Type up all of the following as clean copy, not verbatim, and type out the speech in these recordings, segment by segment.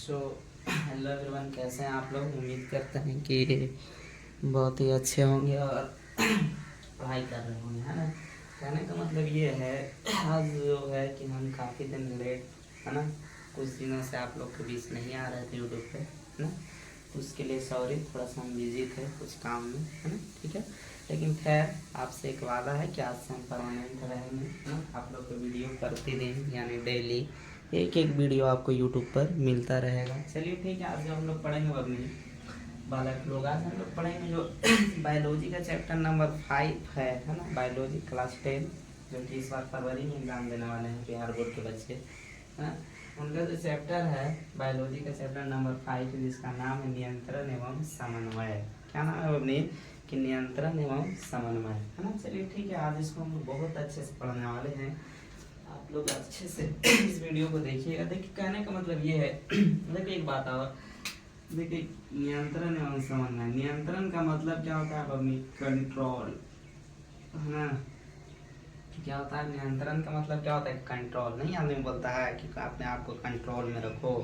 So hello everyone, कैसे हैं आप लोग। उम्मीद करते हैं कि बहुत ही अच्छे होंगे और पढ़ाई कर रहे होंगे, है ना। कहने का मतलब ये है, आज जो है कि हम काफ़ी दिन लेट, है ना, कुछ दिनों से आप लोग के बीच नहीं आ रहे थे यूट्यूब पे, है ना। उसके लिए सॉरी, थोड़ा सा हम बिजी थे कुछ काम में, है ना, ठीक है। लेकिन खैर, आपसे एक वादा है कि आज से हम परमानेंट रहेंगे, है ना। आप लोग को वीडियो प्रतिदिन यानी डेली एक एक वीडियो आपको यूट्यूब पर मिलता रहेगा। चलिए ठीक है, आज जो हम लोग पढ़ेंगे अपनी बालक लोग, आज हम लोग पढ़ेंगे जो बायोलॉजी का चैप्टर नंबर 5 है ना। बायोलॉजी क्लास 10, जो कि इस बार फरवरी में एग्जाम देने वाले हैं बिहार बोर्ड के बच्चे, है ना। उनका जो चैप्टर है बायोलॉजी का चैप्टर नंबर 5, जिसका नाम है नियंत्रण एवं समन्वय। क्या नाम है अपनी कि नियंत्रण एवं समन्वय, है ना। चलिए ठीक है, आज इसको हम बहुत अच्छे से पढ़ने वाले हैं। आप लोग अच्छे से इस वीडियो को देखिएगा। देखिए, कहने का मतलब ये है देखिए एक बात और, देखिए नियंत्रण एवं समन्वय। नियंत्रण का मतलब क्या होता है अपनी कंट्रोल, है ना। क्या होता है नियंत्रण का मतलब, क्या होता है कंट्रोल। नहीं आदमी बोलता है कि अपने आप को कंट्रोल में रखो,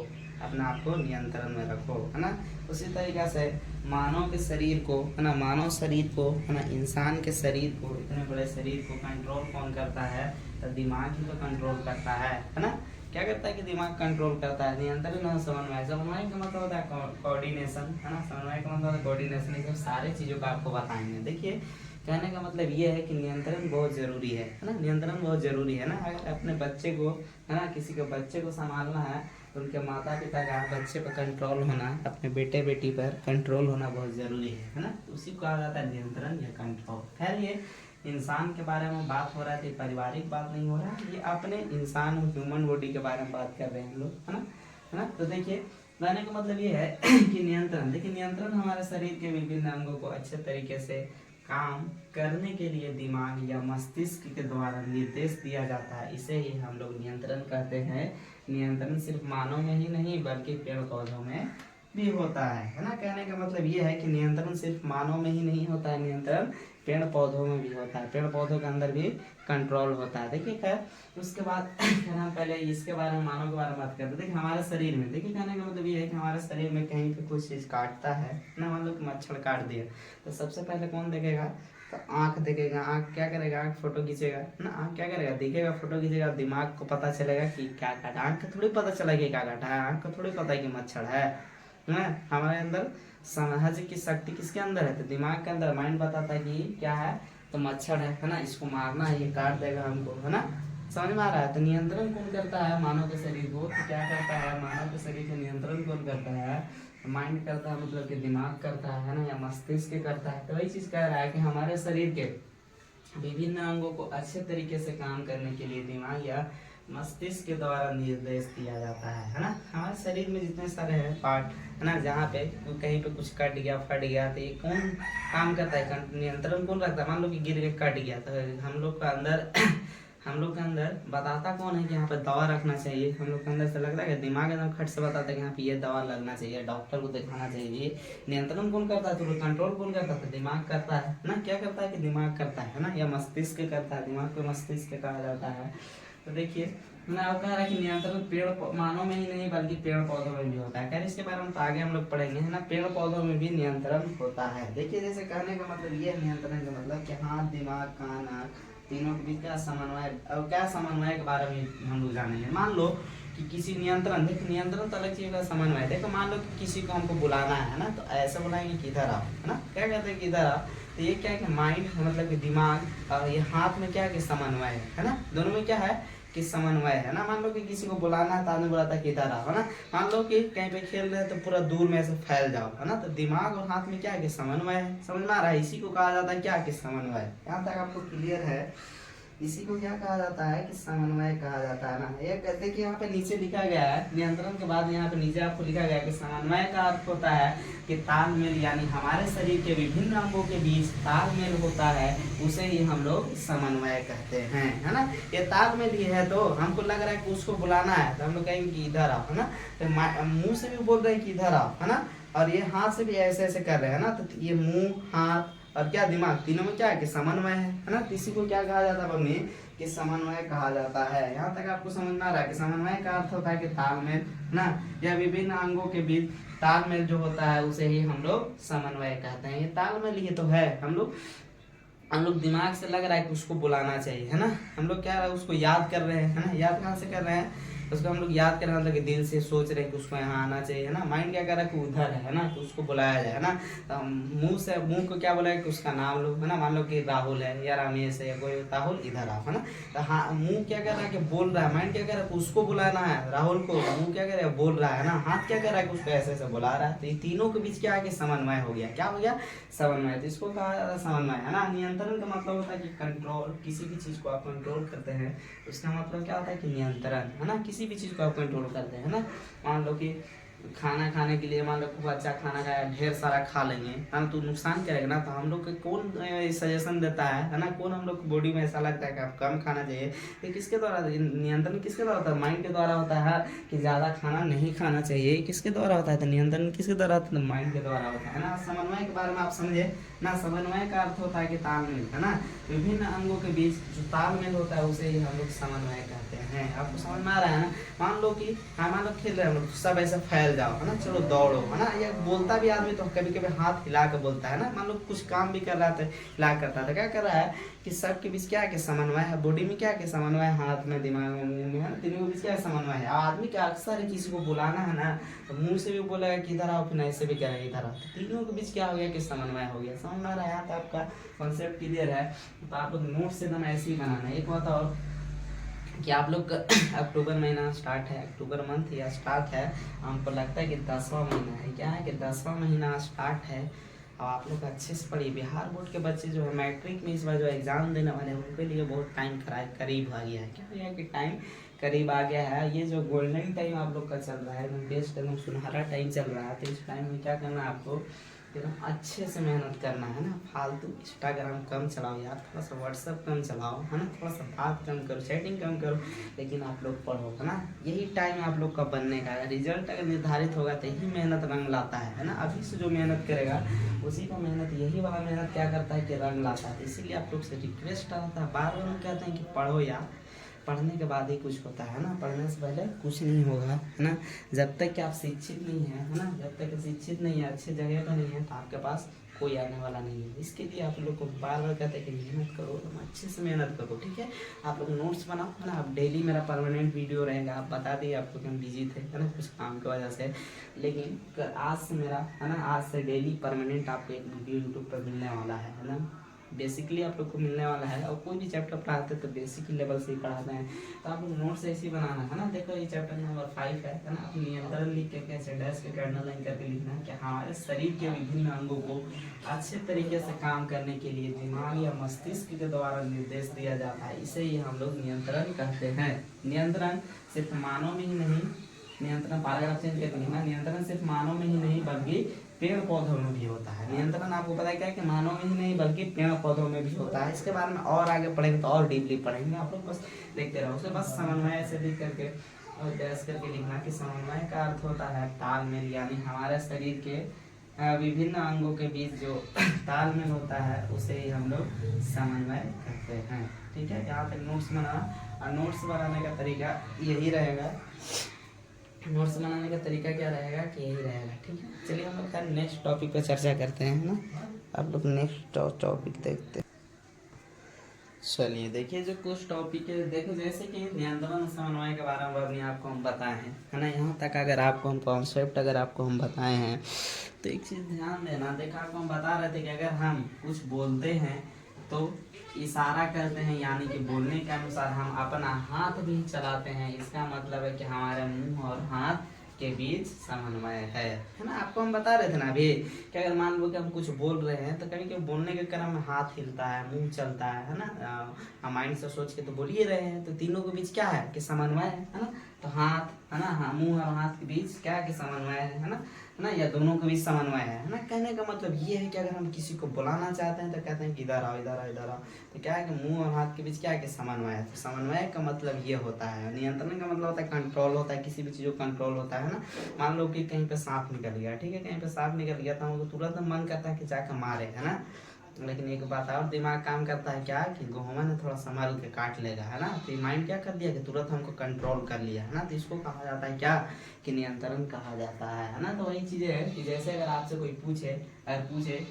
अपने आप को नियंत्रण में रखो, है ना। उसी तरीक़ा से मानव के शरीर को, है ना, मानव शरीर को, है ना, इंसान के शरीर को, इतने बड़े शरीर को कंट्रोल कौन करता है, तो दिमाग ही तो कंट्रोल करता है ना। क्या करता है कि दिमाग कंट्रोल करता है। नियंत्रण और समन्वय, समन्वय का मतलब होता है कोऑर्डिनेशन, है ना। समन्वय का मतलब कोऑर्डिनेशन, ये सब सारे चीज़ों का आपको बताएंगे। देखिए, कहने का मतलब ये है कि नियंत्रण बहुत ज़रूरी है ना। नियंत्रण बहुत ज़रूरी है ना। अगर अपने बच्चे को, है ना, किसी के बच्चे को संभालना है तो उनके माता पिता का बच्चे पर कंट्रोल होना, अपने बेटे बेटी पर कंट्रोल होना बहुत ज़रूरी है ना। उसी को कहा जाता है नियंत्रण या कंट्रोल। खैर, ये इंसान के बारे में बात हो रहा है, पारिवारिक बात नहीं हो रहा है, ये अपने इंसान ह्यूमन बॉडी के बारे में बात कर रहे हैं हम लोग, है ना। तो देखिए, कहने का मतलब ये है कि नियंत्रण, देखिए नियंत्रण हमारे शरीर के विभिन्न अंगों को अच्छे तरीके से काम करने के लिए दिमाग या मस्तिष्क के द्वारा निर्देश दिया जाता है। इसे ही हम लोग नियंत्रण कहते हैं। नियंत्रण सिर्फ मानव में ही नहीं बल्कि पेड़ पौधों में भी होता है ना। कहने का मतलब ये है कि नियंत्रण सिर्फ मानव में ही नहीं होता है, नियंत्रण पेड़ पौधों में भी होता है। पेड़ पौधों के अंदर भी कंट्रोल होता है। देखिए खैर, उसके बाद हम पहले इसके बारे में, मानव के बारे में बात करते हैं। देखिए हमारे शरीर में, देखिए कहने का मतलब ये है कि हमारे शरीर में कहीं पे कुछ चीज़ काटता है ना, मान लो कि मच्छर काट दिया, तो सबसे पहले कौन देखेगा, तो आँख देखेगा। आँख क्या करेगा, आँख फोटो खींचेगा ना। आँख क्या करेगा, देखेगा, फोटो खींचेगा। दिमाग को पता चलेगा कि क्या काटा। आँख को थोड़ी पता चला कि क्या काटा है, आँख को थोड़ी पता है कि मच्छर है ना। हमारे अंदर समझ की शक्ति किसके अंदर है, तो दिमाग के अंदर। माइंड बताता है कि क्या है, तो मच्छर है ना, इसको मारना है, ये काट देगा हमको, है ना। समझ में आ रहा है। तो नियंत्रण कौन करता है, मानव के शरीर को। तो क्या करता है, मानव के शरीर का नियंत्रण कौन करता है, माइंड करता है, मतलब कि दिमाग करता है ना, या मस्तिष्क करता है। तो वही चीज कह रहा है कि हमारे शरीर के विभिन्न अंगों को अच्छे तरीके से काम करने के लिए दिमाग या मस्तिष्क के द्वारा निर्देश दिया जाता है ना। हमारे शरीर में जितने सारे हैं पार्ट, है ना, जहाँ पे कहीं पे कुछ कट गया, फट गया, तो ये कौन काम करता है, नियंत्रण कौन रखता है। मान लो कि गिर के कट गया, तो हम लोग के अंदर बताता कौन है कि यहाँ पे दवा रखना चाहिए। हम लोग के अंदर से लगता है कि दिमाग एकदम खट से बताता है कि यहाँ पे ये दवा लगना चाहिए, डॉक्टर को दिखाना चाहिए। नियंत्रण कौन करता है, तो कंट्रोल कौन करता है, तो दिमाग करता है ना। क्या करता है कि दिमाग करता है ना, या मस्तिष्क करता है। दिमाग को मस्तिष्क कहा जाता है। तो देखिए, मैंने आपको कह रहा है कि नियंत्रण पेड़ मानव में ही नहीं बल्कि पेड़ पौधों में भी होता है। खैर, इसके बारे में तो आगे हम लोग पढ़ेंगे, है ना। पेड़ पौधों में भी नियंत्रण होता है। देखिए, जैसे कहने का मतलब ये नियंत्रण का मतलब कि हाथ, दिमाग, कान, आँख, तीनों के बीच क्या समन्वय, और क्या समन्वय के बारे में हम लोग जानेंगे। मान लो कि किसी नियंत्रण, देखो नियंत्रण तो अलग चीज का, समन्वय देखो, मान लो कि किसी को हमको बुलाना है ना, तो ऐसे बुलाएंगे कि इधर आओ, है ना। क्या कहते हैं कि इधर आओ, तो ये क्या है कि माइंड, मतलब कि दिमाग, और ये हाथ में क्या है कि समन्वय है ना। दोनों में क्या है कि समन्वय है ना। मान लो कि किसी को बुलाना है तो आदमी बुलाता है कि इधर आओ, है ना। मान लो कि कहीं पे खेल रहे हैं तो पूरा दूर में ऐसे फैल जाओ, है ना। तो दिमाग और हाथ में क्या है कि समन्वय है। समझ में आ रहा है। इसी को कहा जाता है क्या कि समन्वय। यहाँ तक आपको क्लियर है। इसी को क्या कहा जाता है कि समन्वय कहा जाता है ना। एक देखिए यहाँ पे नीचे लिखा गया है, नियंत्रण के बाद यहाँ पे नीचे आपको लिखा गया है कि समन्वय का अर्थ होता है कि तालमेल, यानी हमारे शरीर के विभिन्न अंगों के बीच तालमेल होता है, उसे ही हम लोग समन्वय कहते हैं, है ना। ये तालमेल ही है। तो हमको लग रहा है कि उसको बुलाना है तो हम लोग कहेंगे कि इधर आओ, है ना। तो मुंह से भी बोल रहे हैं कि इधर आओ, है ना, और ये हाथ से भी ऐसे ऐसे कर रहे हैं ना। तो ये मुंह, हाथ और क्या दिमाग, तीनों में क्या है कि समन्वय है ना। तो इसी को क्या कहा जाता है मम्मी कि समन्वय कहा जाता है। यहाँ तक आपको समझ में आ रहा है कि समन्वय का अर्थ होता है कि तालमेल ना, या विभिन्न अंगों के बीच तालमेल जो होता है उसे ही हम लोग समन्वय कहते हैं। ये तालमेल ही तो है। हम लोग दिमाग से लग रहा है कि उसको बुलाना चाहिए, है ना, हम लोग क्या उसको याद कर रहे हैं, है ना, याद कहाँ से कर रहे हैं, उसको हम लोग याद कर रहे हैं, मतलब कि दिल से सोच रहे हैं कि उसको यहाँ आना चाहिए, है ना, माइंड क्या कर रहा है कि उधर है ना, तो उसको बुलाया जाए, है ना, तो मुंह को क्या बोला है कि उसका नाम लो, है ना, मान लो कि राहुल है या रमेश है या कोई राहुल इधर आओ, है ना, तो हाँ मुंह क्या कर रहा है कि बोल रहा है, माइंड क्या कर रहा है कि उसको बुलाना है राहुल को, मुंह क्या कर रहा है बोल रहा है ना, हाथ क्या कर रहा है कि उसको ऐसे ऐसे बुला रहा है, तो ये तीनों के बीच क्या है कि समन्वय हो गया। क्या हो गया? समन्वय। तो इसको कहा जाता है समन्वय, है ना। नियंत्रण का मतलब होता है कि कंट्रोल, किसी भी चीज को आप कंट्रोल करते हैं उसका मतलब क्या होता है कि नियंत्रण, है ना, किसी भी चीज को आप कंट्रोल करते हैं, है ना। मान लो कि खाना खाने के लिए, मान लो खूब अच्छा खाना खाया, ढेर सारा खा लेंगे, है ना, तो नुकसान करेगा ना, तो हम लोग को कौन सजेशन देता है ना, कौन हम लोग बॉडी में ऐसा लगता है कि आप कम खाना चाहिए, तो किसके द्वारा नियंत्रण किसके द्वारा होता है? माइंड के द्वारा होता है कि ज़्यादा खाना नहीं खाना चाहिए, किसके द्वारा होता है? तो नियंत्रण किसके द्वारा होता है? माइंड के द्वारा होता है ना। समन्वय के बारे में आप समझे ना, समन्वय का अर्थ होता है कि तालमेल, है ना, विभिन्न अंगों के बीच जो तालमेल होता है उसे ही हम लोग समन्वय कहते हैं। आपको समझ में आ रहा है ना। मान लो कि मान लो खेल रहे हैं हम लोग, सब ऐसे फैल जाओ, है ना, चलो दौड़ो, है ना, या बोलता भी आदमी तो कभी कभी हाथ हिला के बोलता है ना, मान लो कुछ काम भी कर रहा था, हिला करता था, क्या कर रहा है कि सबके बीच क्या है कि समन्वय है, बॉडी में क्या है कि समन्वय, हाथ में, दिमाग में, मुंह में, है ना, तीनों के बीच क्या है? समन्वय है। आदमी का अक्सर किसी को बुलाना है ना, तो मुंह से भी बोलेगा कि इधर आओ, फिर ऐसे भी करेगा इधर आओ, तो तीनों के बीच क्या हो गया कि समन्वय हो गया। समझ में आ रहा है? तो आपका कॉन्सेप्ट क्लियर है। तो आप लोग नोट से एकदम ऐसे ही बनाना है। एक बात और कि आप लोग अक्टूबर महीना स्टार्ट है, अक्टूबर मंथ या स्टार्ट है, हमको लगता है कि 10वां महीना है, क्या है कि 10वां महीना स्टार्ट है। और आप लोग अच्छे से पढ़िए। बिहार बोर्ड के बच्चे जो है मैट्रिक में इस बार जो एग्ज़ाम देने वाले हैं उनके लिए बहुत टाइम करीब आ गया है। क्या हो गया कि टाइम करीब आ गया है। ये जो गोल्डन टाइम आप लोग का चल रहा है, एकदम बेस्ट, एकदम सुनहरा टाइम चल रहा है। तो इस टाइम में क्या करना है आपको, एकदम अच्छे से मेहनत करना है ना। फालतू इंस्टाग्राम कम चलाओ यार, थोड़ा सा व्हाट्सअप कम चलाओ, है ना, थोड़ा सा बात कम करो, चैटिंग कम करो, लेकिन आप लोग पढ़ो, है ना। यही टाइम है आप लोग का बनने का। रिजल्ट अगर निर्धारित होगा तो ही मेहनत रंग लाता है ना। अभी से जो मेहनत करेगा उसी का मेहनत, यही वाला मेहनत क्या करता है कि रंग लाता है। इसीलिए आप लोग से रिक्वेस्ट आता है, बार बार हम कहते हैं कि पढ़ो यार, पढ़ने के बाद ही कुछ होता है ना, पढ़ने से पहले कुछ नहीं होगा, है ना। जब तक कि आप शिक्षित नहीं है ना, जब तक शिक्षित नहीं है, अच्छे जगह पर नहीं है, तो आपके पास कोई आने वाला नहीं है। इसके लिए आप लोग को बार बार कहते हैं कि मेहनत करो, तुम अच्छे से मेहनत करो, ठीक है। आप लोग नोट्स बनाओ, है ना। अब डेली मेरा परमानेंट वीडियो रहेगा। आप बता दिए आपको कि हम बिजी थे, है ना, कुछ काम की वजह से, लेकिन आज से मेरा, है ना, आज से डेली परमानेंट आपको एक वीडियो यूट्यूब पर मिलने वाला है ना। बेसिकली आप लोग को मिलने वाला है। और कोई भी चैप्टर पढ़ाते हैं तो बेसिक लेवल से ही पढ़ाते हैं, तो आप लोग नोट्स ऐसे ही बनाना है ना। देखो ये चैप्टर नंबर 5 है ना। आप नियंत्रण लिख के कैसे डैश के कर्नल लाइन करके लिखना है कि हमारे शरीर के विभिन्न अंगों को अच्छे तरीके से काम करने के लिए दिमाग या मस्तिष्क के द्वारा निर्देश दिया जाता है, इसे ही हम लोग नियंत्रण कहते हैं। नियंत्रण सिर्फ मानव में ही नहीं, नियंत्रण पैराग्राफ चेंज करके लिखना, नियंत्रण सिर्फ मानव में ही नहीं बल्कि पेड़ पौधों में भी होता है। नियंत्रण आपको पता है क्या है कि मानव में ही नहीं बल्कि पेड़ पौधों में भी होता है। इसके बारे में और आगे पढ़ेंगे तो और डीपली पढ़ेंगे। आप लोग बस देखते रहो। उसके बस समन्वय से लिख करके और डैश करके लिखना कि समन्वय का अर्थ होता है तालमेल, यानी हमारे शरीर के विभिन्न अंगों के बीच जो तालमेल होता है उसे ही हम लोग समन्वय कहते हैं, ठीक है। यहाँ तक नोट्स बनाना, और नोट्स बनाने का तरीका यही रहेगा। नोट्स बनाने का तरीका क्या रहेगा कि यही रहेगा, ठीक है। चलिए हम लोग खैर नेक्स्ट टॉपिक पर चर्चा करते हैं ना। आप लोग नेक्स्ट टॉपिक देखते हैं। चलिए देखिए जो कुछ टॉपिक है, देखो जैसे कि नियंत्रण समन्वय के बारे में अभी आपको हम बताए हैं, है ना। यहाँ तक अगर आपको हम कॉन्सेप्ट अगर आपको हम बताए हैं तो एक चीज़ ध्यान देना। देखा आपको हम बता रहे थे कि अगर हम कुछ बोलते हैं तो इशारा करते हैं, यानी कि बोलने के अनुसार हम अपना हाथ भी चलाते हैं। इसका मतलब है कि हमारे मुंह और हाथ के बीच समन्वय है ना। आपको हम बता रहे थे ना अभी कि अगर मान लो कि हम कुछ बोल रहे हैं तो कभी कभी बोलने के क्रम में हाथ हिलता है, मुंह चलता है ना। हम माइंड से सोच के तो बोल ही रहे हैं, तो तीनों के बीच क्या है कि समन्वय है ना। तो हाथ, है ना, हाँ, मुंह और हाथ के बीच क्या है कि समन्वय है ना, या दोनों के बीच समन्वय है ना। कहने का मतलब ये है कि अगर हम किसी को बुलाना चाहते हैं तो कहते हैं कि इधर आओ, इधर आओ, इधर आओ, तो क्या है कि मुंह और हाथ के बीच क्या है कि समन्वय है। तो समन्वय का मतलब ये होता है। नियंत्रण का मतलब होता है कंट्रोल होता है, किसी भी चीज़ को कंट्रोल होता है ना। मान लो कि कहीं पे सांप निकल गया, ठीक है, कहीं पे सांप निकल गया तो हमको तुरंत मन करता है कि जाकर मारे, है ना। लेकिन एक बात और दिमाग काम करता है क्या कि गेहूं ने थोड़ा संभाल के काट लेगा, है ना। तो माइंड क्या कर दिया कि तुरंत हमको कंट्रोल कर लिया, है ना। तो इसको कहा जाता है क्या कि नियंत्रण कहा जाता है ना। तो वही चीजें है कि जैसे अगर आपसे कोई पूछे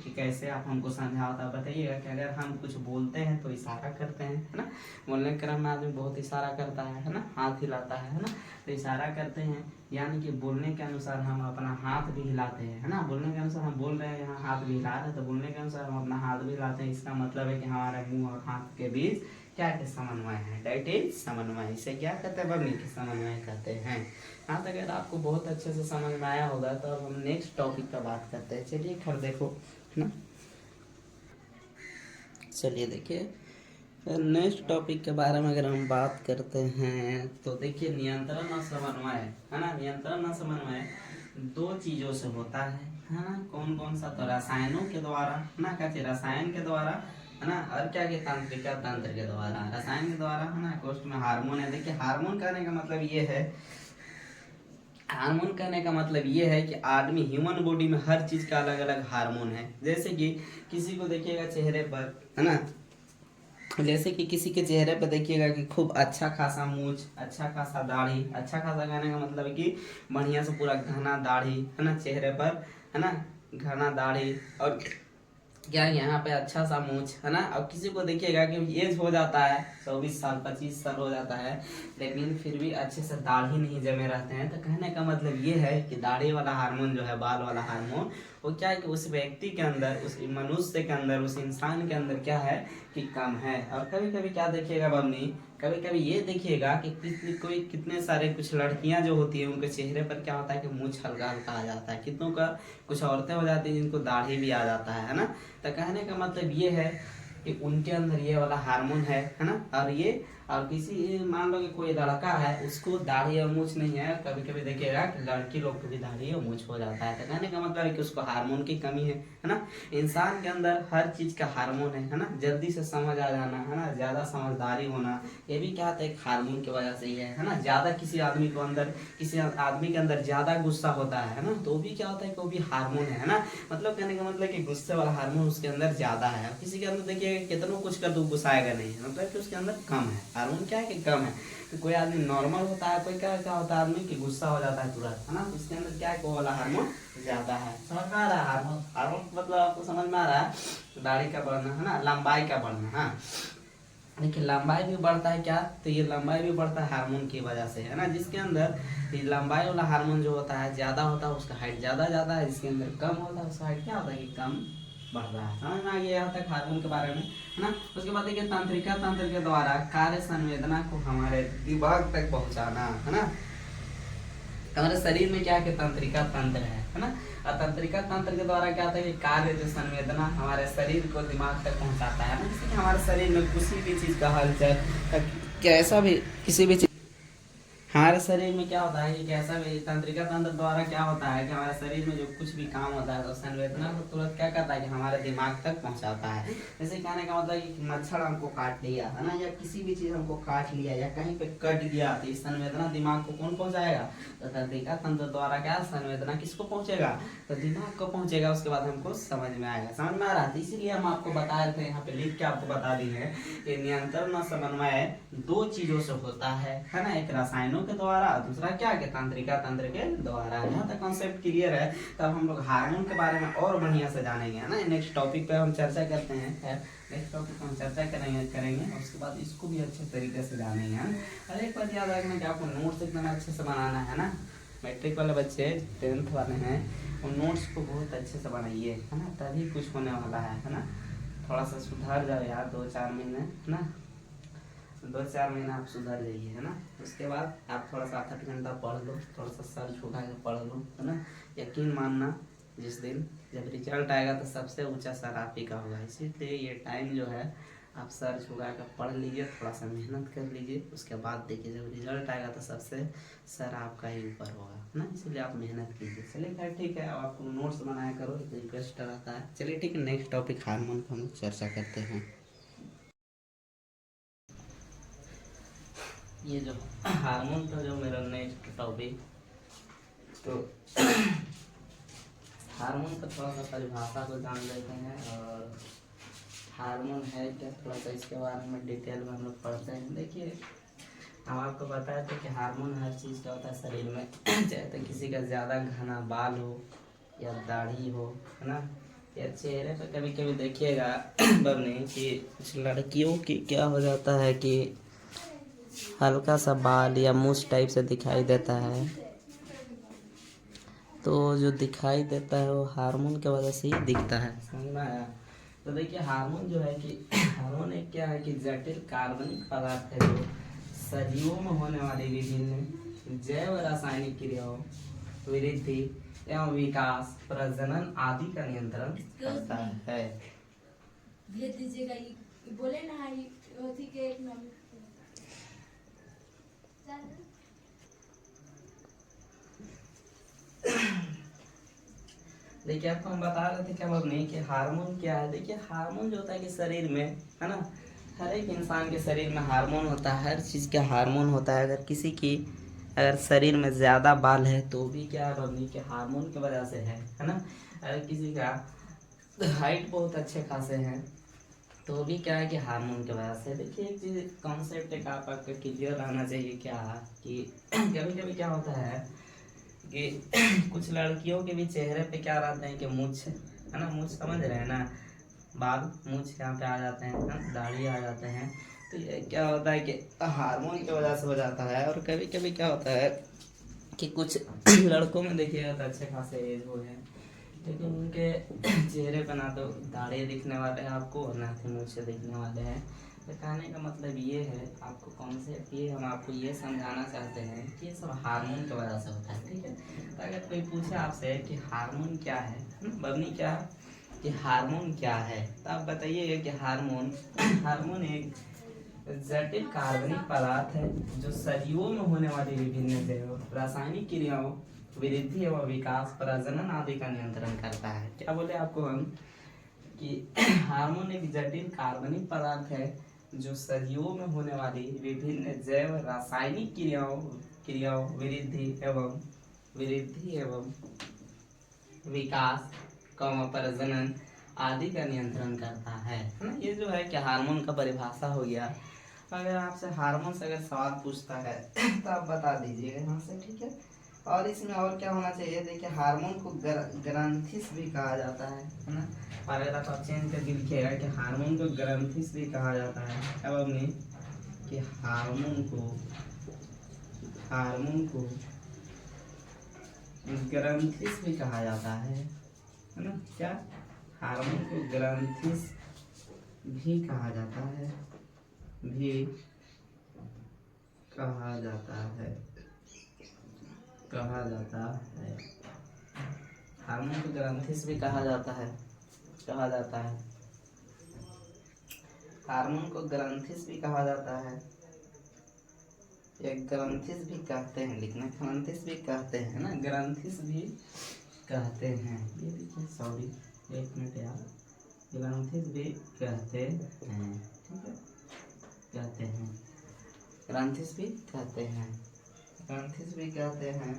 कि कैसे आप हमको समझाओ, तो बताइएगा कि अगर हम कुछ बोलते हैं तो इशारा करते हैं, है ना। बोलने के क्रम में आदमी बहुत इशारा करता है ना, हाथ हिलाता है ना। तो इशारा करते हैं यानी कि बोलने के अनुसार हम अपना हाथ भी हिलाते हैं, है ना। बोलने के अनुसार हम बोल रहे हैं, यहाँ हाथ भी हिला रहे हैं, तो बोलने के अनुसार हम अपना हाथ भी हिलाते हैं। इसका मतलब है कि हमारे मुंह और हाथ के बीच क्या के समन्वय है, दैट इज समन्वय। इसे क्या कहते हैं बबली, समन्वय कहते हैं। हाँ, तो अगर आपको बहुत अच्छे से समझ में आया होगा तो अब हम नेक्स्ट टॉपिक पर बात करते हैं। चलिए खैर देखो, है ना। चलिए देखिए, नेक्स्ट टॉपिक के बारे में अगर हम बात करते हैं तो देखिए, नियंत्रण और समन्वय, है ना। नियंत्रण और समन्वय दो चीजों से होता है ना। कौन कौन सा, तो रसायनों के द्वारा, है ना। क्या चीज, रसायन के द्वारा, है ना। और क्या के तंत्रिका तंत्र के द्वारा, रसायन के द्वारा, है ना। कोष्ठ में हार्मोन है। देखिए हार्मोन कहने का मतलब ये है, हार्मोन कहने का मतलब ये है कि आदमी ह्यूमन बॉडी में हर चीज का अलग अलग हार्मोन है। जैसे कि किसी को देखिएगा चेहरे पर, है ना, जैसे कि किसी के चेहरे पे देखिएगा कि खूब अच्छा खासा मूछ, अच्छा खासा दाढ़ी, अच्छा खासा कहने का मतलब है कि बढ़िया से पूरा घना दाढ़ी, है ना, चेहरे पर, है ना, घना दाढ़ी, और क्या यहाँ पे अच्छा सा मूछ, है ना। अब किसी को देखिएगा कि एज हो जाता है 24 साल 25 साल हो जाता है, लेकिन फिर भी अच्छे से दाढ़ी नहीं जमे रहते हैं। तो कहने का मतलब ये है कि दाढ़ी वाला हार्मोन जो है, बाल वाला हार्मोन, वो क्या है कि उस व्यक्ति के अंदर, उस मनुष्य के अंदर, उस इंसान के अंदर क्या है कि कम है। और कभी कभी क्या देखिएगा बमनी, कभी कभी ये देखिएगा कि कोई कितने सारे कुछ लड़कियां जो होती है उनके चेहरे पर क्या होता है कि मूछ हल्का हल्का आ जाता है। कितनों का, कुछ औरतें हो जाती हैं जिनको दाढ़ी भी आ जाता है ना। तो कहने का मतलब ये है कि उनके अंदर ये वाला हार्मोन है ना। और ये, और किसी, मान लो कि कोई लड़का है उसको दाढ़ी और मूछ नहीं है, कभी कभी देखिएगा कि लड़की लोग को भी दाढ़ी और मूछ हो जाता है। तो कहने का मतलब है कि उसको हार्मोन की कमी है ना। इंसान के अंदर हर चीज का हार्मोन है ना। जल्दी से समझ आ जाना, है ना, ज्यादा समझदारी होना, ये भी क्या होता है, हार्मोन की वजह से ही है ना। ज्यादा किसी आदमी को अंदर, किसी आदमी के अंदर ज्यादा गुस्सा होता है ना, तो भी क्या होता है कि वो भी हार्मोन है ना। मतलब कहने का मतलब कि गुस्से वाला हार्मोन उसके अंदर ज्यादा है। किसी के अंदर देखिए कितना कुछ कर दो गुस्साएगा नहीं, मतलब कि उसके अंदर कम है हार्मोन, क्या है कि कम है। तो कोई आदमी नॉर्मल होता है, कोई क्या क्या होता है आदमी की गुस्सा हो जाता है तुरंत, है ना। तो इसके अंदर क्या है, वो वाला हार्मोन ज्यादा है। समझ में आ रहा है हार्मोन, हार्मोन मतलब आपको समझ में आ रहा है, तो दाढ़ी का बढ़ना, है ना, लंबाई का बढ़ना। हाँ, देखिए लंबाई भी बढ़ता है क्या, तो ये लंबाई भी बढ़ता है हार्मोन की वजह से, है ना। जिसके अंदर ये लंबाई वाला हार्मोन जो होता है ज्यादा होता है, उसका हाइट ज्यादा जाता है। जिसके अंदर कम होता है उसका हाइट क्या होता है कि कम बढ़ रहा है। समझ में आ गया यहाँ तक हार्मोन के बारे में, है ना। उसके बाद देखिए तंत्रिका तंत्र के द्वारा कार्य संवेदना को हमारे दिमाग तक पहुंचाना, है ना। हमारे शरीर में क्या, कि तंत्रिका तंत्र है ना। और तंत्रिका तंत्र के द्वारा क्या होता है कि कार्य जो संवेदना हमारे शरीर को दिमाग तक पहुंचाता है ना। जैसे कि हमारे शरीर में किसी भी चीज का हलचल, कैसा भी, किसी भी चीज, हमारे शरीर में क्या होता है कि कैसा भी, तंत्रिका तंत्र द्वारा क्या होता है कि हमारे शरीर में जो कुछ भी काम होता है तो संवेदना को तुरंत क्या करता है कि हमारे दिमाग तक पहुंचाता है। जैसे कहने का मतलब कि मच्छर हमको काट लिया, है ना, या किसी भी चीज हमको काट लिया या कहीं पे कट गया, तो इस संवेदना दिमाग को कौन पहुंचाएगा, तो तंत्रिका तंत्र द्वारा क्या संवेदना किसको पहुंचेगा, तो दिमाग को पहुंचेगा। उसके बाद हमको समझ में आएगा। समझ में आ रहा है, इसीलिए हम आपको बता रहे थे, यहाँ पे लिख के आपको बता दी है कि नियंत्रण और समन्वय दो चीजों से होता है ना। एक रसायनों के द्वारा, दूसरा क्या के तंत्रिका तंत्र के द्वारा। यहाँ तक कॉन्सेप्ट क्लियर है। तब हम लोग हार्मोन के बारे में और बढ़िया से जानेंगे, है ना। नेक्स्ट टॉपिक पे हम चर्चा करते हैं, नेक्स्ट टॉपिक हम चर्चा करेंगे और उसके बाद इसको भी अच्छे तरीके से जानेंगे। और एक बात याद रखना कि आपको नोट्स इतना अच्छे से बनाना है ना। मैट्रिक वाले बच्चे, 10th वाले हैं, उन नोट्स को बहुत अच्छे से बनाइए, है ना, तभी कुछ होने वाला है ना। थोड़ा सा सुधार जाओ यार, 2-4 महीने, है ना, 2-4 महीना आप सुधर जाइए, है ना। उसके बाद आप थोड़ा सा 8 घंटा पढ़ लो, थोड़ा सा सर झुका के पढ़ लो, है ना। यकीन मानना, जिस दिन जब रिजल्ट आएगा तो सबसे ऊंचा सर आप ही का होगा। इसीलिए ये टाइम जो है आप सर झुका कर पढ़ लीजिए, थोड़ा सा मेहनत कर लीजिए। उसके बाद देखिए जब रिजल्ट आएगा तो सबसे सर आपका ही ऊपर होगा, है ना। इसलिए आप मेहनत कीजिए। चलिए खैर ठीक है, अब आप नोट्स बनाया करो, रिक्वेस्ट रहता है। चलिए ठीक है, नेक्स्ट टॉपिक हार्मोन पर हम चर्चा करते हैं। ये जो हार्मोन था, जो मेरा नेक्स्ट टॉपिक, तो हार्मोन का थोड़ा सा परिभाषा को जान लेते हैं और हार्मोन है क्या, थोड़ा सा इसके बारे में डिटेल में हम लोग पढ़ते हैं। देखिए, हम आपको बताए थे कि हार्मोन हर चीज़ का होता है शरीर में चाहे तो किसी का ज़्यादा घना बाल हो या दाढ़ी हो, है ना, या चेहरे पे कभी कभी देखिएगा बने कि कुछ लड़कियों की क्या हो जाता है कि हल्का सा बाल या मूछ टाइप से दिखाई देता है। तो जो दिखाई देता है वो हार्मोन की वजह से ही दिखता है, समझ में आया। तो देखिए, हार्मोन जो है कि हार्मोन एक क्या है कि जटिल कार्बनिक पदार्थ है जो सजीवों में होने वाली विभिन्न जैव रासायनिक क्रियाओं, वृद्धि एवं विकास, प्रजनन आदि का नियंत्रण करता है। भेज दीजिएगा, ये बोले ना ये के एक नाम। देखिए, आपको हम बता रहे थे क्या बात नहीं कि हार्मोन क्या है। देखिए, हार्मोन जो होता है कि शरीर में, है ना, हर एक इंसान के शरीर में हार्मोन होता है, हर चीज़ का हार्मोन होता है। अगर किसी की अगर शरीर में ज़्यादा बाल है तो भी क्या बनी कि हार्मोन की वजह से है ना। अगर किसी का हाइट बहुत अच्छे खासे हैं तो भी क्या है कि हार्मोन की वजह से। देखिए, एक चीज़ कॉन्सेप्ट एक आपका क्लियर रहना चाहिए क्या कि कभी कभी क्या होता है कि कुछ लड़कियों के भी चेहरे पे क्या रहते हैं कि मूछ, है ना, मूछ समझ रहे हैं ना, बाल मूछ यहाँ पे आ जाते हैं ना, दाढ़ी आ जाते हैं। तो ये क्या होता है कि हार्मोन की वजह से हो जाता है। और कभी कभी क्या होता है कि कुछ लड़कों में देखिएगा तो अच्छे खासे एज हो हैं लेकिन उनके चेहरे पर ना तो दाढ़ी दिखने वाले हैं आपको, ना ही मूछ दिखने वाले हैं। तो कहने का मतलब ये है, आपको कॉन्सेप्ट ये हम आपको ये समझाना चाहते हैं कि ये सब हार्मोन की वजह से होता है, ठीक है। तो अगर कोई पूछे आपसे कि हार्मोन क्या है, बबनी क्या कि हार्मोन क्या है, तो आप बताइएगा कि हार्मोन हार्मोन एक जटिल कार्बनिक पदार्थ है जो सजीवों में होने वाली विभिन्न जैव रासायनिक क्रियाओं, वृद्धि एवं विकास, प्रजनन आदि का नियंत्रण करता है। क्या बोले आपको हम कि हार्मोन एक जटिल कार्बनिक पदार्थ है जो सजीवों में होने वाली विभिन्न जैव रासायनिक क्रियाओं क्रियाओं वृद्धि एवं विकास, प्रजनन आदि का नियंत्रण करता है ना। ये जो है कि हार्मोन का परिभाषा हो गया। अगर आपसे हार्मोन से अगर सवाल पूछता है तो आप बता दीजिएगा यहाँ से, ठीक है। और इसमें और क्या होना चाहिए, देखिए, हार्मोन को ग्रंथिस भी कहा जाता है ना। और अगर आप चेंज करके लिखिएगा कि हार्मोन को ग्रंथिस भी कहा जाता है। अब हमने कि हार्मोन को ग्रंथिस भी कहा जाता है ना। क्या, हार्मोन को ग्रंथिस भी कहा जाता है, भी कहा जाता है, कहा जाता है। हार्मोन को ग्रंथिस भी कहा जाता है, कहा जाता है। हार्मोन को ग्रंथिस भी कहा जाता है, या ग्रंथिस भी कहते हैं, लिखना ग्रंथिस भी कहते हैं ना, ग्रंथिस भी कहते हैं। ये देखिए, सॉरी, एक मिनट यार, ग्रंथिस भी कहते हैं, ठीक है, कहते हैं, ग्रंथिस भी कहते हैं, ग्रंथिस भी कहते हैं।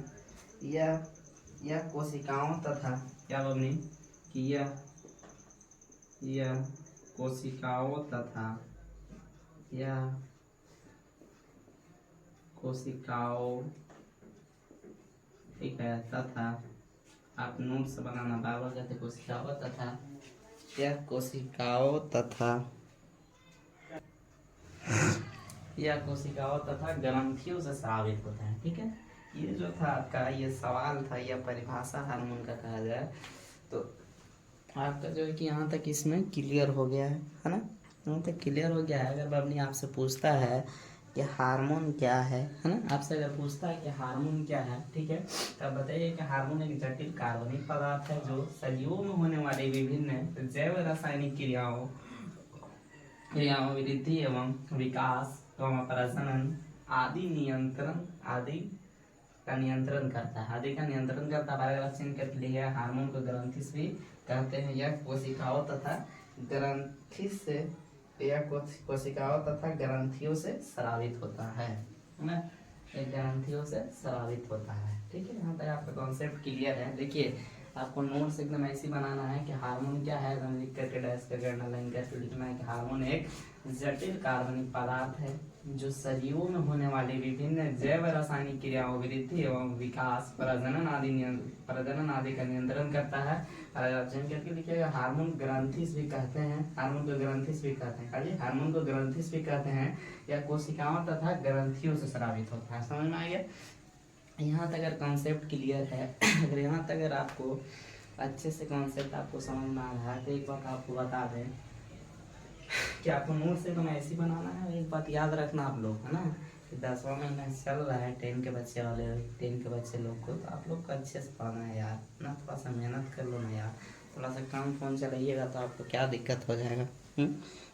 यह कोशिकाओं तथा क्या बनी कि यह कोशिकाओं तथा यह कोशिकाओं, ठीक है, तथा आप नोट्स बनाना बार बार कहते कोशिकाओं तथा यह कोशिकाओं तथा यह कोशिकाओं तथा ग्रंथियों से स्रावित होता है, ठीक है। ये जो था आपका ये सवाल था, यह परिभाषा हार्मोन का कहा जाए तो आपका जो है कि यहाँ तक इसमें क्लियर हो गया है ना, यहाँ तक क्लियर हो गया है। अगर बबनी आपसे पूछता है कि हार्मोन क्या है ना, आपसे अगर पूछता है कि हार्मोन क्या है, ठीक है, तब बताइए कि हार्मोन एक जटिल कार्बनिक पदार्थ है जो सजीवों में होने वाली विभिन्न जैव रासायनिक क्रियाओं वृद्धि एवं विकास, प्रजनन आदि का नियंत्रण करता है, आदि का नियंत्रण करता है। पैराग्राफ चेंज करके लिखिए, हार्मोन को ग्रंथिस भी कहते हैं। यह कोशिकाओं तथा ग्रंथिस से कोशिकाओं तथा ग्रंथियों से स्रावित होता है ना, ग्रंथियों से स्रावित होता है, ठीक है। यहाँ तक आपका कॉन्सेप्ट क्लियर है। देखिए, आपको नोट्स एकदम ऐसे बनाना है कि हार्मोन क्या है, एकदम लिख करके डैश करके अंडरलाइन करके लिखना है कि हार्मोन एक जटिल कार्बनिक पदार्थ है जो शरीरों में होने वाली विभिन्न जैव रासायनिक क्रियाओं, वृद्धि एवं विकास, प्रजनन आदि का नियंत्रण करता है। ऑप्शन करके लिखिएगा। हार्मोन ग्रंथिस भी कहते हैं, हार्मोन को ग्रंथिस भी कहते हैं। काजी हार्मोन को ग्रंथिस भी कहते हैं। यह कोशिकाओं तथा ग्रंथियों से स्रावित होता है। समझ में आ गया? यहाँ तक अगर कॉन्सेप्ट क्लियर है, अगर यहाँ तक अगर आपको अच्छे से कॉन्सेप्ट आपको समझ में आ रहा है तो एक बात आपको बता दें कि आपको नोट से तो ऐसे ही बनाना है। एक बात याद रखना आप लोग, है ना, कि 10वां महीना चल रहा है 10 के बच्चे वाले, 10 के बच्चे लोग को, तो आप लोग को अच्छे से पढ़ना है यार ना, थोड़ा सा मेहनत कर लो ना यार। थोड़ा सा कम फ़ोन चलाइएगा तो आपको क्या दिक्कत हो जाएगा।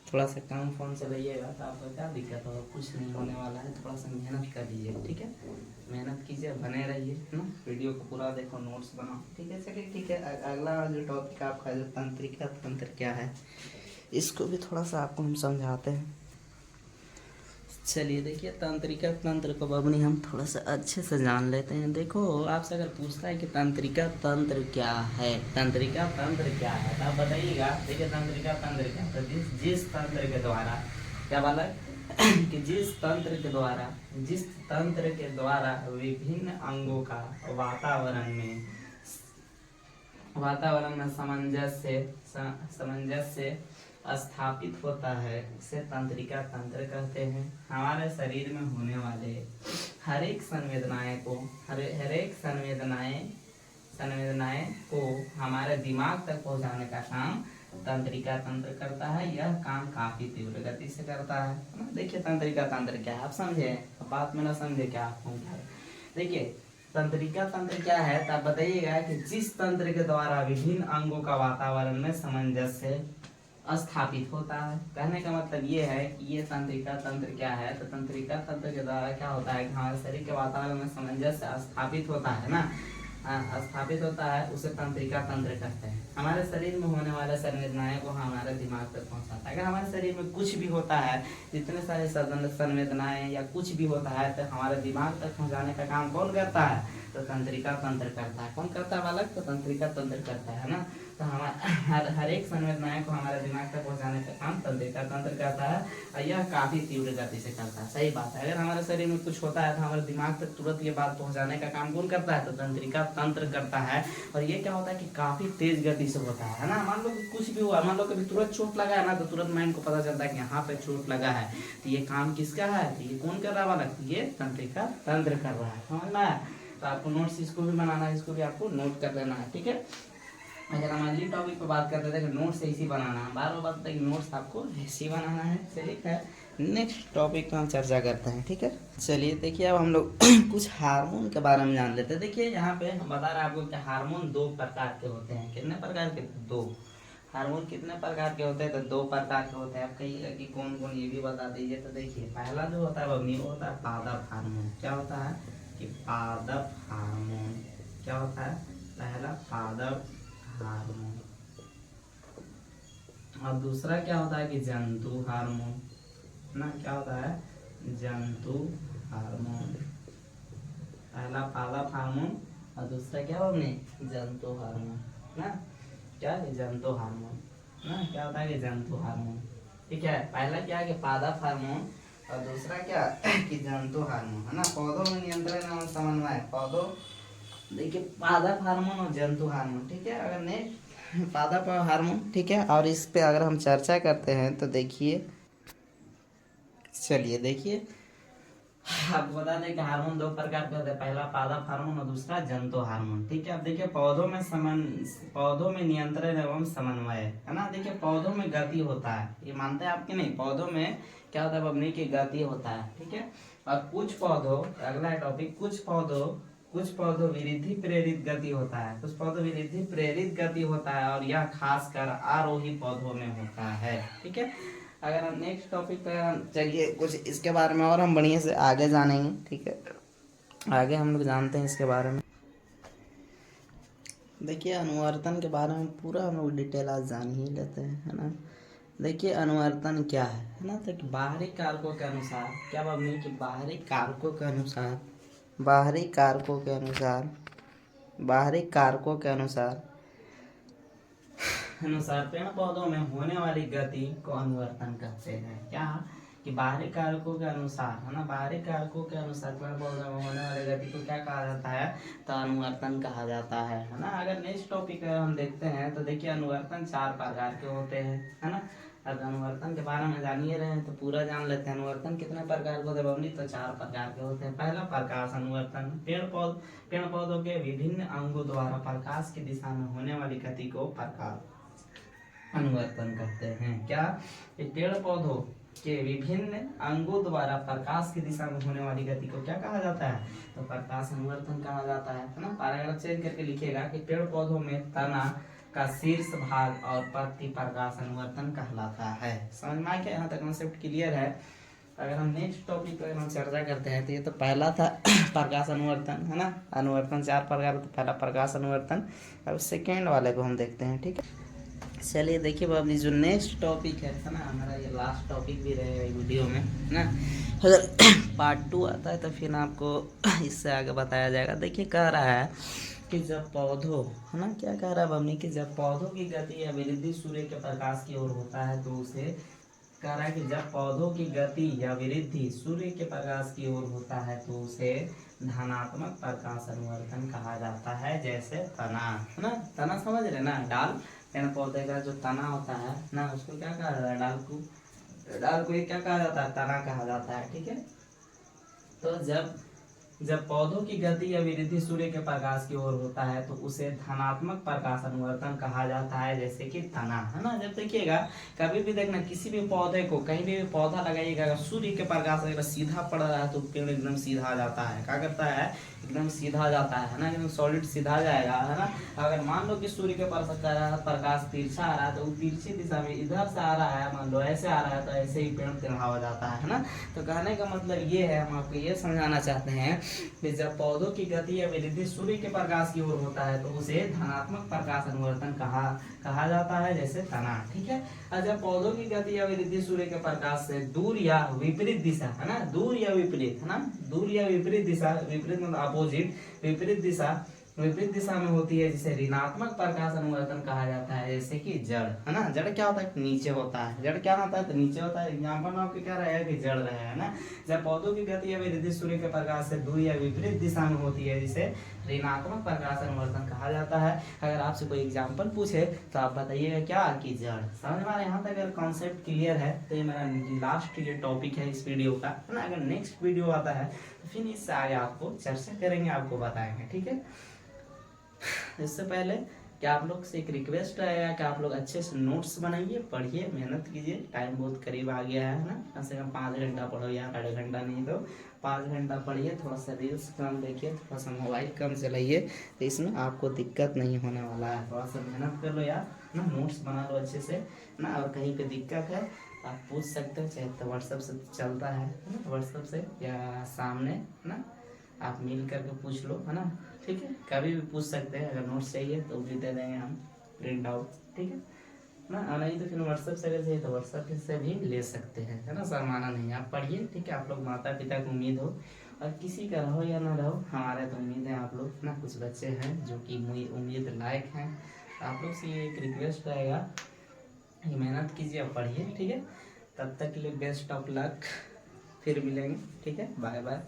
थोड़ा सा कम फ़ोन चलाइएगा तो आपको क्या दिक्कत होगा, कुछ नहीं होने वाला है। थोड़ा सा मेहनत कर लीजिए, ठीक है, मेहनत कीजिए, बने रहिए, है ना, वीडियो को पूरा देखो, नोट्स बनाओ, ठीक है। चलिए ठीक है, अगला जो टॉपिक आपका जो तंत्रिका तंत्र क्या है, इसको भी थोड़ा सा आपको हम समझाते हैं। चलिए देखिए, तंत्रिका तंत्र को बबनी हम थोड़ा सा अच्छे से जान लेते हैं। देखो, आपसे अगर पूछता है कि तंत्रिका तंत्र क्या है, तंत्रिका तंत्र क्या है, तो आप बताइएगा। देखिए, तंत्रिका तंत्र क्या है, तो जिस तंत्र के द्वारा, क्या बोला कि जिस तंत्र के द्वारा विभिन्न अंगों का वातावरण में सामंजस्य स्थापित होता है, इसे तंत्रिका तंत्र कहते हैं। हमारे शरीर में होने वाले हर एक संवेदनाएं को हमारे दिमाग तक पहुंचाने का काम तंत्रिका तंत्र करता है। यह काम काफी तीव्र गति से करता है ना। देखिए, तंत्रिका तंत्र क्या है, आप समझे? बात में ना समझे क्या आपको? देखिए, तंत्रिका तंत्र क्या है तो आप बताइएगा कि जिस तंत्र के द्वारा विभिन्न अंगों का वातावरण में सामंजस्य स्थापित होता है। कहने का मतलब ये है कि ये तंत्रिका तंत्र क्या है, तो तंत्रिका तंत्र के द्वारा क्या होता है कि हमारे शरीर के वातावरण में सामंजस्य स्थापित होता है ना, स्थापित होता है, उसे तंत्रिका तंत्र कहते हैं। हमारे शरीर में होने वाले संवेदनाएं को हमारे दिमाग तक पहुंचाता है। अगर हमारे शरीर में कुछ भी होता है, जितने सारे संवेदनाएं या कुछ भी होता है, तो हमारे दिमाग तक पहुंचाने का काम कौन करता है, तो तंत्रिका तंत्र करता है। कौन करता है बालक? तो तंत्रिका तंत्र करता है ना। तो हमारे हर एक संवेदनाएं को हमारे दिमाग तक पहुंचाने का काम तंत्रिका तंत्र करता है, और यह काफी तीव्र गति से करता है। सही बात है। अगर हमारे शरीर में कुछ होता है तो हमारे दिमाग तक तुरंत ये बात पहुंचाने का काम कौन करता है, तो तंत्रिका तंत्र करता है। और ये क्या होता है कि काफी तेज गति से होता है ना। मान लो कुछ भी हुआ, मान लो कभी तुरंत चोट लगा है ना, तो तुरंत माइंड को पता चलता है कि यहाँ पे चोट लगा है, तो ये काम किसका है, तो ये कौन कर रहा है बालक, ये तंत्रिका तंत्र कर रहा है। समझ में आया? तो आपको नोट्स इसको भी बनाना है, इसको भी आपको नोट कर लेना है, ठीक है। अगर हम अगली टॉपिक पे बात करते थे कि नोट्स ऐसी बनाना है, बार बार बात होता है कि नोट्स आपको ऐसी बनाना है। चलिए है, नेक्स्ट टॉपिक पर हम चर्चा करते हैं, ठीक है। चलिए देखिए, अब हम लोग कुछ हार्मोन के बारे में जान लेते हैं। देखिए, यहाँ पे हम बता रहे हैं आपको कि हार्मोन 2 प्रकार के होते हैं। कितने प्रकार के? 2। हार्मोन कितने प्रकार के होते हैं, तो 2 प्रकार के होते हैं। आप कहिएगा कि कौन कौन, ये भी बता दीजिए। तो देखिए, पहला जो होता है वो होता है पादप हार्मोन। क्या होता है कि पादप हार्मोन, क्या होता है, पहला पादप हार्मोन। और दूसरा क्या होता है कि जंतु हार्मोन ना। क्या होता है? जंतु हार्मोन। पहला पादप हार्मोन और दूसरा क्या होने, जंतु हार्मोन ना। क्या है? जंतु हार्मोन ना। क्या होता है कि जंतु हार्मोन, ठीक है। पहला क्या है कि पादप हार्मोन और दूसरा क्या कि जंतु हार्मोन, है ना। पौधों में नियंत्रण एवं समन्वय, पौधों, देखिए, पादप हार्मोन और जंतु हार्मोन, ठीक है। अगर नेक्स्ट पादप हार्मोन, ठीक है, और इस पे अगर हम चर्चा करते हैं तो देखिए, चलिए देखिए, आपको बता दें कि हार्मोन 2 प्रकार के होते हैं, पहला पादप हार्मोन और दूसरा जंतु हार्मोन, ठीक है। अब देखिए, पौधों में नियंत्रण एवं समन्वय, है ना। देखिए, पौधों में गति होता है, ये मानते हैं आपके नहीं, पौधों में क्या होता है बबनी की गति होता है, ठीक है। और कुछ पौधों, अगला टॉपिक, कुछ पौधों वृद्धि प्रेरित गति होता है, कुछ पौधों वृद्धि प्रेरित गति होता है, और यह खासकर आरोही पौधों में होता है, ठीक है। अगर हम नेक्स्ट टॉपिक पे चलिए, कुछ इसके बारे में और हम बढ़िया से आगे जानेंगे, ठीक है। आगे हम लोग जानते हैं इसके बारे में। देखिए, अनुवर्तन के बारे में पूरा हम लोग डिटेल आज जान ही लेते हैं, है ना। देखिए, अनुवर्तन क्या है ना, तो बाहरी कारकों के अनुसार, क्या बात नहीं कि बाहरी कारकों के अनुसार बाहरी कारकों के अनुसार पेड़ पौधों में होने वाली गति को अनुवर्तन कहते हैं। क्या कि बाहरी कारकों के अनुसार, है ना, बाहरी कारकों के अनुसार पेड़ पौधों में होने वाली गति को क्या कहा जाता है, तो अनुवर्तन कहा जाता है ना। अगर नेक्स्ट टॉपिक हम देखते हैं तो देखिए अनुवर्तन 4 प्रकार के होते हैं, है ना। अगर अनुवर्तन के बारे में जानिए रहे हैं तो पूरा जान लेते हैं। अनुवर्तन कितने प्रकार के होते हैं बबली, तो 4 प्रकार के होते हैं। पहला प्रकाश अनुवर्तन, पेड़ पौधों के विभिन्न अंगों द्वारा प्रकाश की दिशा में होने वाली गति को प्रकाश अनुवर्तन कहते हैं। क्या, पेड़ पौधों के विभिन्न अंगों द्वारा प्रकाश की दिशा में होने वाली गति को क्या कहा जाता है, तो प्रकाश अनुवर्तन कहा जाता है ना। पैराग्राफ चेंज करके लिखिएगा कि पेड़ पौधों में तना का शीर्ष भाग और पत्ती प्रकाश अनुवर्तन कहलाता है। समझ में आ गया, यहाँ तक कॉन्सेप्ट क्लियर है। अगर हम नेक्स्ट टॉपिक पर हम चर्चा करते हैं तो ये तो पहला था प्रकाश अनुवर्तन, है ना। अनुवर्तन 4 प्रकार, तो पहला प्रकाश अनुवर्तन। अब सेकेंड वाले को हम देखते हैं, ठीक है। चलिए देखिए बाबू, जो नेक्स्ट टॉपिक है ना, हमारा ये लास्ट टॉपिक भी रहेगा वीडियो में ना। अगर पार्ट 2 आता है तो फिर आपको इससे आगे बताया जाएगा। देखिए कह रहा है कि जब पौधों, है ना, क्या कह रहा है बमनी, कि जब पौधों की गति या वृद्धि सूर्य के प्रकाश की ओर होता है तो उसे, कह रहा है कि जब पौधों की गति या वृद्धि सूर्य के प्रकाश की ओर होता है तो उसे धनात्मक प्रकाश अनुवर्तन कहा जाता है। जैसे तना, है ना, तना समझ रहे ना, डाल, पेड़ पौधे का जो तना होता है ना, उसको क्या कहा जाता है, डाल को क्या कहा जाता है, तना कहा जाता है, ठीक है। तो जब पौधों की गति या वृद्धि सूर्य के प्रकाश की ओर होता है तो उसे धनात्मक प्रकाश अनुवर्तन कहा जाता है, जैसे कि तना, है ना। जब देखिएगा कभी भी देखना, किसी भी पौधे को, कहीं भी पौधा लगाइएगा, अगर सूर्य के प्रकाश अगर सीधा पड़ रहा है तो पेड़ एकदम सीधा आ जाता है। क्या करता है, एकदम सीधा जाता है ना, एकदम सॉलिड सीधा जाएगा, है ना। अगर मान लो कि सूर्य के प्रकाश तिरछा आ रहा है तो वो तिरछी दिशा में इधर से आ रहा है, मान लो ऐसे आ रहा है, तो ऐसे ही पेड़ टेढ़ा हो जाता है ना। तो कहने का मतलब ये है, हम आपको ये समझाना चाहते हैं कि जब पौधों की गति या वृद्धि सूर्य के प्रकाश की ओर होता है तो उसे धनात्मक प्रकाश अनुवर्तन कहा जाता है, जैसे तना, ठीक है। और जब पौधों की गति या वृद्धि सूर्य के प्रकाश से दूर या विपरीत दिशा, है ना, दूर या विपरीत, है ना, दूर या विपरीत दिशा, विपरीत मतलब अपोजिट, विपरीत दिशा में होती है, जिसे ऋणात्मक प्रकाश अनुवर्तन कहा जाता है, जैसे कि जड़, है ना। जड़ क्या होता है, नीचे होता है। जड़ क्या होता है, तो नीचे होता है। एग्जाम्पल में आपके क्या रहेगा कि जड़ रहे, है ना। जब पौधों की गति या वृद्धि सूर्य के प्रकाश से दूर या विपरीत दिशा में होती है, जिसे ऋणात्मक प्रकाश अनुवर्तन कहा जाता है। अगर आपसे कोई एग्जाम्पल पूछे तो आप बताइएगा क्या, कि जड़। समझ में आ रहा है, यहाँ तक अगर कॉन्सेप्ट क्लियर है तो ये मेरा लास्ट ये टॉपिक है इस वीडियो का, है ना। अगर नेक्स्ट वीडियो आता है तो फिर इससे आगे आपको चर्चा करेंगे, आपको बताएंगे, ठीक है। इससे पहले क्या आप लोग से एक रिक्वेस्ट रहेगा कि आप लोग अच्छे से नोट्स बनाइए, पढ़िए, मेहनत कीजिए। टाइम बहुत करीब आ गया है ना, कम से कम 5 घंटा पढ़ो या 1.5 घंटा, नहीं तो 5 घंटा पढ़िए। थोड़ा सा रील्स कम देखिए, थोड़ा सा मोबाइल कम चलाइए, तो इसमें आपको दिक्कत नहीं होने वाला है। थोड़ा सा मेहनत कर लो यार, ना, नोट्स बना लो अच्छे से ना। और कहीं पे दिक्कत है आप पूछ सकते हो, चाहे तो व्हाट्सएप से चलता है ना, व्हाट्सएप से या सामने ना, आप मिल करके पूछ लो, है ना, ठीक है। कभी भी पूछ सकते हैं, अगर नोट्स चाहिए तो भी दे देंगे हम, प्रिंट आउट, ठीक है ना। और नहीं तो फिर व्हाट्सएप से अगर चाहिए तो व्हाट्सएप से भी ले सकते हैं, है ना। शर्माना नहीं, आप पढ़िए, ठीक है। आप लोग माता पिता को उम्मीद हो, और किसी का रहो या ना रहो, हमारे तो उम्मीद है आप लोग ना, कुछ बच्चे हैं जो कि उम्मीद लायक हैं। आप लोग से ये एक रिक्वेस्ट रहेगा कि मेहनत कीजिए और पढ़िए, ठीक है। तब तक के लिए बेस्ट ऑफ लक, फिर मिलेंगे, ठीक है। Bye bye.